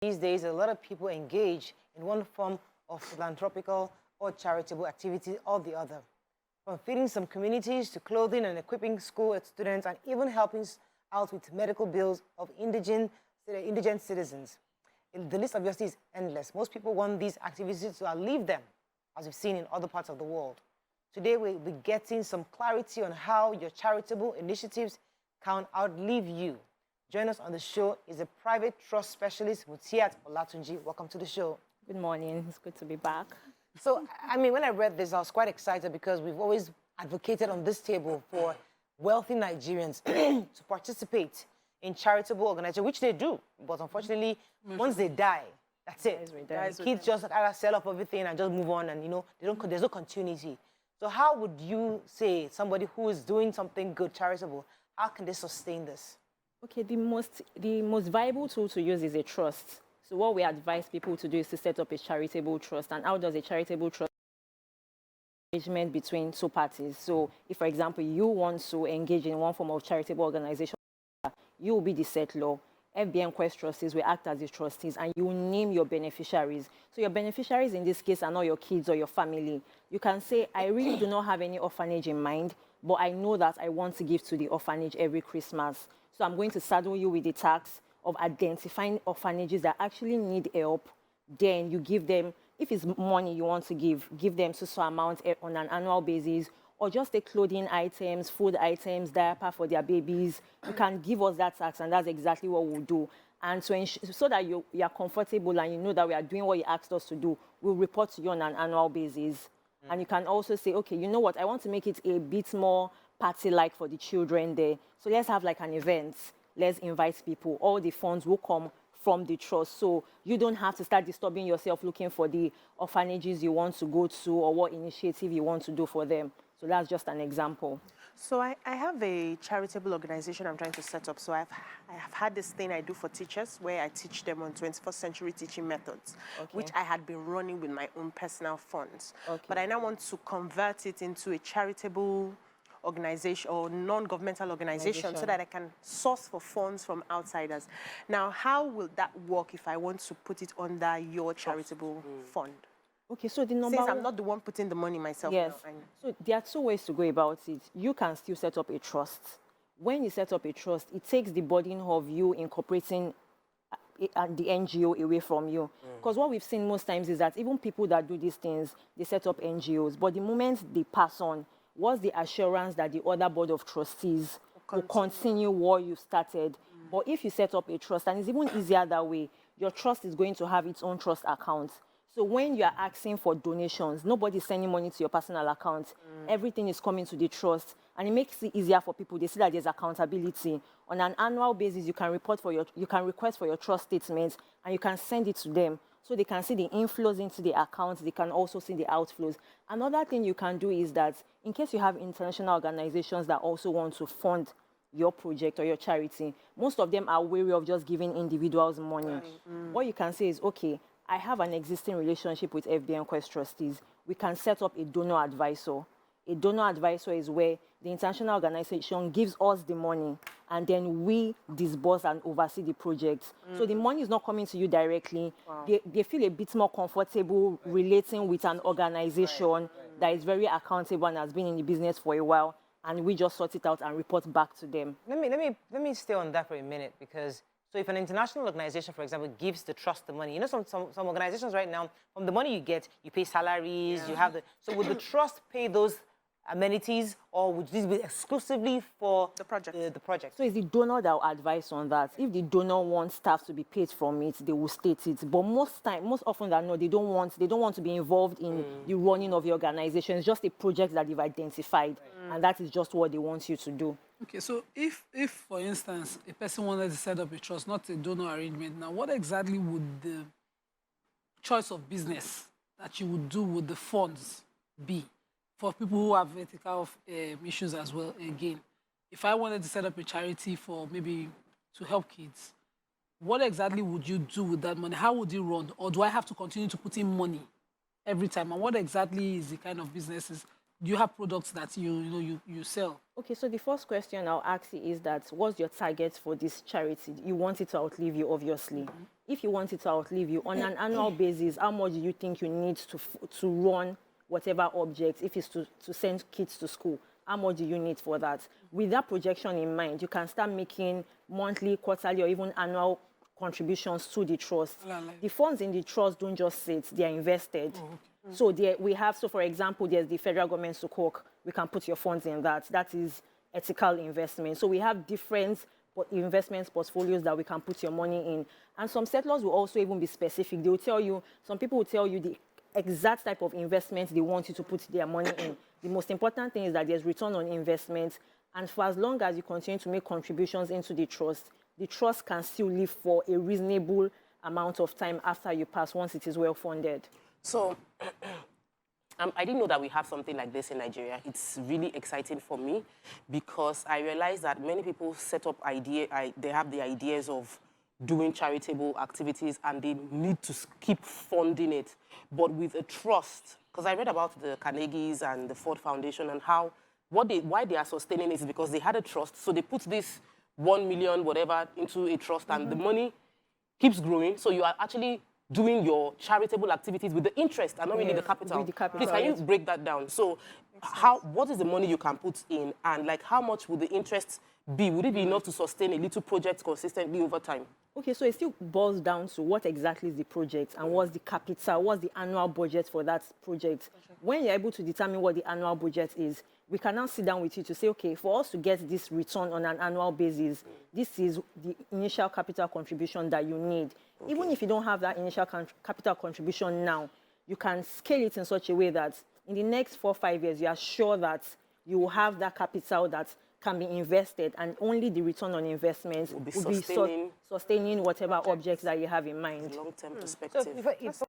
These days, a lot of people engage in one form of philanthropical or charitable activity or the other. From feeding some communities to clothing and equipping school students and even helping out with medical bills of indigent citizens. The list obviously is endless. Most people want these activities to outlive them, as we've seen in other parts of the world. Today, we'll be getting some clarity on how your charitable initiatives can outlive you. Join us on the show is a private trust specialist, Mutiat Olatunji. Welcome to the show. Good morning. It's good to be back. So, I mean, when I read this, I was quite excited because we've always advocated on this table for wealthy Nigerians to participate in charitable organizations, which they do. But unfortunately, once they die, that's it. Kids just either sell up everything and just move on, and there's no continuity. So how would you say somebody who is doing something good, charitable, how can they sustain this? Okay, the most viable tool to use is a trust. So what we advise people to do is to set up a charitable trust. And how does a charitable trust engagement between two parties? So if, for example, you want to engage in one form of charitable organization, you will be the settlor. FBNQuest Trustees will act as the trustees, and you name your beneficiaries. So your beneficiaries in this case are not your kids or your family. You can say, I really do not have any orphanage in mind, but I know that I want to give to the orphanage every Christmas. So I'm going to saddle you with the task of identifying orphanages that actually need help. Then you give them, if it's money you want to give them so amount on an annual basis, or just the clothing items, food items, diaper for their babies. You can give us that tax, and that's exactly what we'll do. And so that you are comfortable and you know that we are doing what you asked us to do, we'll report to you on an annual basis. And you can also say, okay, you know what, I want to make it a bit more party-like for the children there. So let's have like an event. Let's invite people. All the funds will come from the trust. So you don't have to start disturbing yourself looking for the orphanages you want to go to or what initiative you want to do for them. So that's just an example. So I have a charitable organization I'm trying to set up. So I have had this thing I do for teachers where I teach them on 21st century teaching methods, which I had been running with my own personal funds. But I now want to convert it into a charitable organization or non-governmental organization so that I can source for funds from outsiders. Now, how will that work if I want to put it under your charitable fund? Okay, so the number... Since I'm not the one putting the money myself. Yes. Now, So there are two ways to go about it. You can still set up a trust. When you set up a trust, it takes the burden of you incorporating the NGO away from you. Because what we've seen most times is that even people that do these things, they set up NGOs. But the moment they pass on, what's the assurance that the other board of trustees will continue what you started? But if you set up a trust, and it's even easier that way, your trust is going to have its own trust account. So when you are asking for donations, nobody's sending money to your personal account. Everything is coming to the trust. And it makes it easier for people. They see that there's accountability. On an annual basis, you can request for your trust statements, and you can send it to them. So they can see the inflows into the accounts. They can also see the outflows. Another thing you can do is that in case you have international organizations that also want to fund your project or your charity, most of them are wary of just giving individuals money. What you can say is, okay, I have an existing relationship with FBNQuest Trustees. We can set up a donor advisor. A donor advisor is where the international organization gives us the money, and then we disburse and oversee the project. So the money is not coming to you directly. They feel a bit more comfortable relating with an organization that is very accountable and has been in the business for a while, and we just sort it out and report back to them. Let me stay on that for a minute, because so if an international organization, for example, gives the trust the money, you know, some organizations right now, from the money you get, you pay salaries, you have the... So would the trust pay those amenities, or would this be exclusively for the project? The project? So it's the donor that will advise on that. If the donor wants staff to be paid from it, they will state it. But most often than not, they don't want to be involved in the running of the organization. It's just a project that they've identified, and that is just what they want you to do. Okay, so if, for instance, a person wanted to set up a trust, not a donor arrangement, now what exactly would the choice of business that you would do with the funds be for people who have ethical issues as well? Again, if I wanted to set up a charity for maybe to help kids, what exactly would you do with that money? How would it run? Or do I have to continue to put in money every time? And what exactly is the kind of businesses do you have products that you sell? Okay, so the first question I'll ask you is that what's your target for this charity? You want it to outlive you, obviously. If you want it to outlive you, on an annual basis, how much do you think you need to run whatever object? If it's to send kids to school, how much do you need for that? With that projection in mind, you can start making monthly, quarterly, or even annual contributions to the trust. The funds in the trust don't just sit, they are invested. So for example, there's the federal government Sukuk. We can put your funds in that. That is ethical investment. So we have different investment portfolios that we can put your money in. And some settlers will also even be specific. They will tell you, some people will tell you the exact type of investment they want you to put their money in. The most important thing is that there's return on investment. And for as long as you continue to make contributions into the trust can still live for a reasonable amount of time after you pass, once it is well funded. So, I didn't know that we have something like this in Nigeria. It's really exciting for me because I realize that many people set up they have the ideas of doing charitable activities and they need to keep funding it. But with a trust, because I read about the Carnegies and the Ford Foundation and why they are sustaining it is because they had a trust. So they put this 1 million, whatever, into a trust and the money keeps growing. So you are actually doing your charitable activities with the interest and not really the capital. With the capital. Please, can you break that down? So what is the money you can put in and like how much would the interest be? Would it be enough to sustain a little project consistently over time? Okay, so it still boils down to what exactly is the project and what's the capital, what's the annual budget for that project. When you're able to determine what the annual budget is, we can now sit down with you to say, okay, for us to get this return on an annual basis, this is the initial capital contribution that you need. Okay. Even if you don't have that initial capital contribution now, you can scale it in such a way that in the next 4 or 5 years, you are sure that you will have that capital that can be invested and only the return on investment will be sustaining whatever objects that you have in mind. Long-term perspective. So if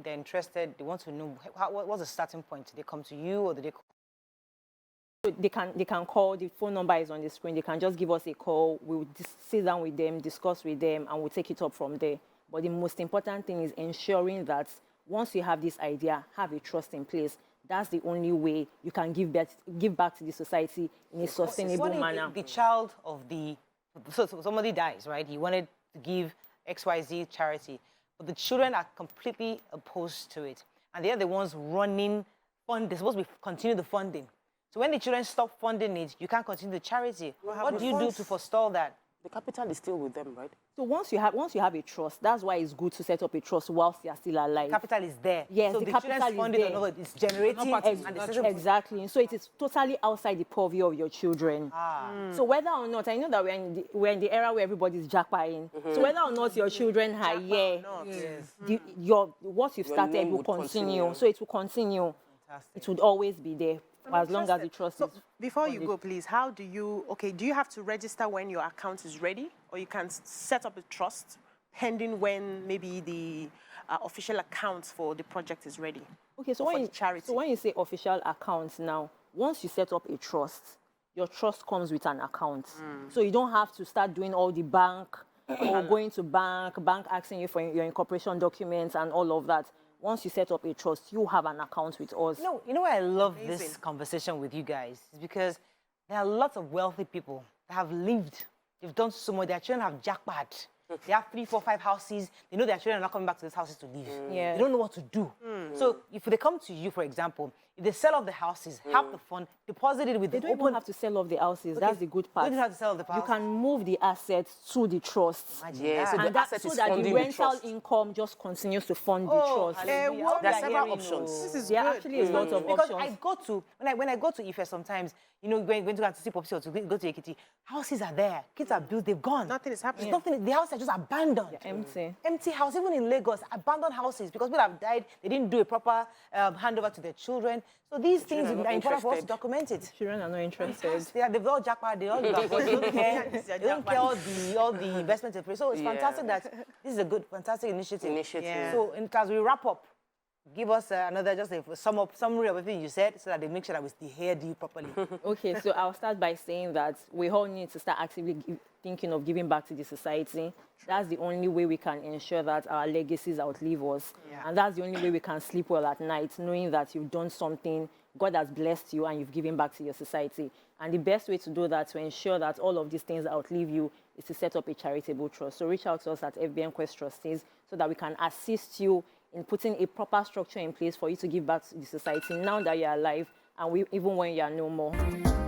they're interested, they want to know what's the starting point? Do they come to you or do they call? They can call, the phone number is on the screen. They can just give us a call. We'll sit down with them, discuss with them, and we'll take it up from there. But the most important thing is ensuring that once you have this idea, have a trust in place. That's the only way you can give back to the society in a sustainable manner. The child of so somebody dies, right? He wanted to give XYZ charity, but the children are completely opposed to it. And they're the ones running fund. They're supposed to continue the funding. So when the children stop funding it, you can't continue the charity. What do you do to forestall that? The capital is still with them, right? So once you have a trust, that's why it's good to set up a trust whilst they are still alive. Capital is there. Yes, so the the capital children's funding is there. It's generating. Exactly. So it is totally outside the purview of your children. So whether or not, I know that we're in the era where everybody's jackpotting. So whether or not your children are here, what you've started will continue. So it will continue. Fantastic. It would always be there. As long as the trust is. Before you go, please, do you have to register when your account is ready? Or you can set up a trust pending when maybe the official account for the project is ready? Okay, so when you say official accounts now, once you set up a trust, your trust comes with an account. So you don't have to start doing all the bank or going to bank asking you for your incorporation documents and all of that. Once you set up a trust, you have an account with us. You know why I love this conversation with you guys? It's because there are lots of wealthy people that have lived. They've done so much. Their children have jackpot. They have 3, 4, 5 houses. They know their children are not coming back to these houses to live. They don't know what to do. So if they come to you, for example, if they sell off the houses, half the fund, deposit it with They don't even have to sell off the houses. That's the good part. They don't have to sell off the houses. You can move the assets to the trust. Yeah, so and so that the rental income just continues to fund the trust. There are several options. There actually is lots of because options. when I go to Ife sometimes, going to go to see Popsi or to go to Ekiti, houses are there. Kids are built, they've gone. Nothing is happening. Nothing. The houses are just abandoned. They're empty. Empty house, even in Lagos, abandoned houses because people have died. They didn't do a proper handover to their children. So these things are important for us to document it. Children are not interested. They've all jackpot. They all don't care. They don't care all the investments. So it's fantastic that this is a fantastic initiative. Yeah. So as we wrap up, give us another just a summary of everything you said so that they make sure that we hear you properly. Okay, so I'll start by saying that we all need to start actively thinking of giving back to the society. That's the only way we can ensure that our legacies outlive us. And that's the only way we can sleep well at night, knowing that you've done something God has blessed you and you've given back to your society. And the best way to do that, to ensure that all of these things outlive you, is to set up a charitable trust. So reach out to us at FBNQuest Trustees so that we can assist you in putting a proper structure in place for you to give back to the society now that you're alive and even when you are no more.